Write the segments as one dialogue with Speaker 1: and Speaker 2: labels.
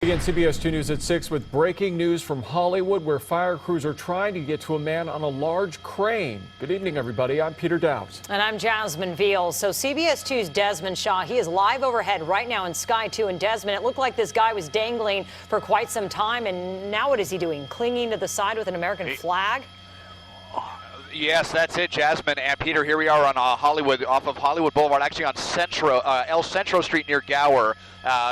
Speaker 1: Again, CBS 2 News at 6 with breaking news from Hollywood, where fire crews are trying to get to a man on a large crane. Good evening, everybody. I'm Peter Dowd.
Speaker 2: And I'm Jasmine Veal. So CBS 2's Desmond Shaw, he is live overhead right now in Sky 2. And Desmond, it looked like this guy was dangling for quite some time. And now what is he doing? Clinging to the side with an American flag?
Speaker 3: Yes, that's it, Jasmine and Peter. Here we are on Hollywood, off of Hollywood Boulevard, actually on El Centro Street near Gower.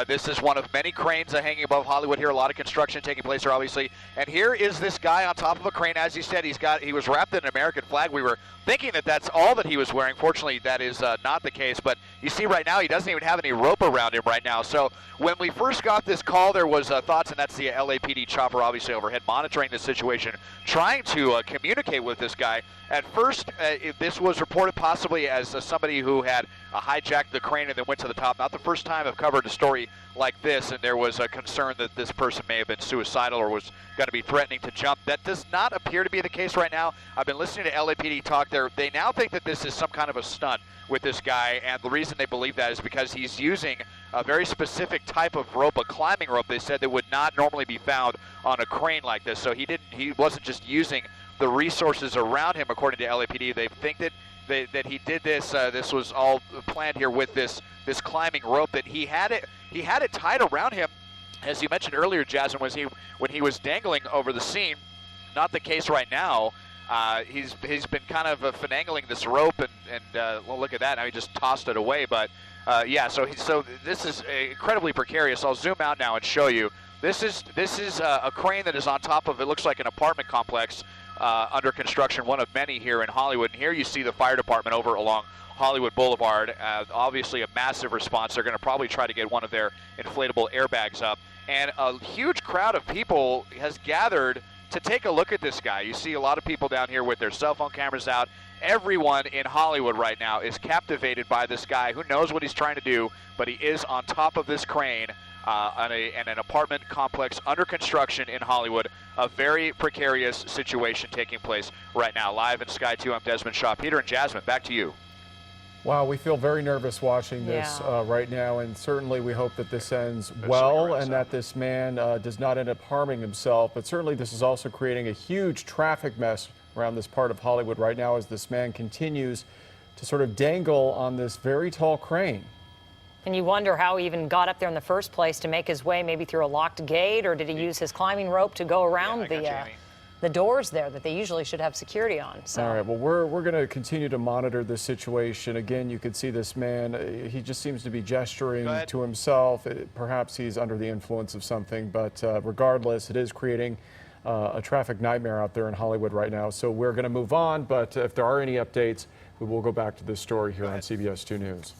Speaker 3: This is one of many cranes hanging above Hollywood here. A lot of construction taking place here, obviously. And here is this guy on top of a crane. As you said, he was wrapped in an American flag. We were thinking that that's all that he was wearing. Fortunately, that is not the case. But you see right now, he doesn't even have any rope around him right now. So when we first got this call, there was thoughts, and that's the LAPD chopper, obviously overhead, monitoring the situation, trying to communicate with this guy. At first, this was reported possibly as somebody who had hijacked the crane and then went to the top. Not the first time I've covered a story like this, and there was a concern that this person may have been suicidal or was going to be threatening to jump. That does not appear to be the case right now. I've been listening to LAPD talk there. They now think that this is some kind of a stunt with this guy, and the reason they believe that is because he's using a very specific type of rope, a climbing rope, they said, that would not normally be found on a crane like this. So he wasn't just using the resources around him, according to LAPD. They think that he did this. This was all planned here with this climbing rope. That he had it tied around him, as you mentioned earlier, Jasmine, when he was dangling over the scene. Not the case right now. He's been kind of finagling this rope, and well, look at that. Now he just tossed it away. But yeah, so this is incredibly precarious. I'll zoom out now and show you. This is a crane that is on top of, it looks like, an apartment complex under construction, one of many here in Hollywood. And here you see the fire department over along Hollywood Boulevard. Obviously a massive response. They're going to probably try to get one of their inflatable airbags up. And a huge crowd of people has gathered to take a look at this guy. You see a lot of people down here with their cell phone cameras out. Everyone in Hollywood right now is captivated by this guy. Who knows what he's trying to do, but he is on top of this crane in an apartment complex under construction in Hollywood. A very precarious situation taking place right now. Live in Sky 2, I'm Desmond Shaw. Peter and Jasmine, back to you.
Speaker 1: Wow, we feel very nervous watching this right now, and certainly we hope that this ends well and that this man does not end up harming himself. But certainly this is also creating a huge traffic mess around this part of Hollywood right now as this man continues to sort of dangle on this very tall crane.
Speaker 2: And you wonder how he even got up there in the first place to make his way maybe through a locked gate, or did he use his climbing rope to go around the doors there that they usually should have security on? So.
Speaker 1: All right, well, we're going to continue to monitor this situation. Again, you can see this man, he just seems to be gesturing to himself. Perhaps he's under the influence of something, but regardless, it is creating a traffic nightmare out there in Hollywood right now. So we're going to move on, but if there are any updates, we will go back to this story here on CBS 2 News.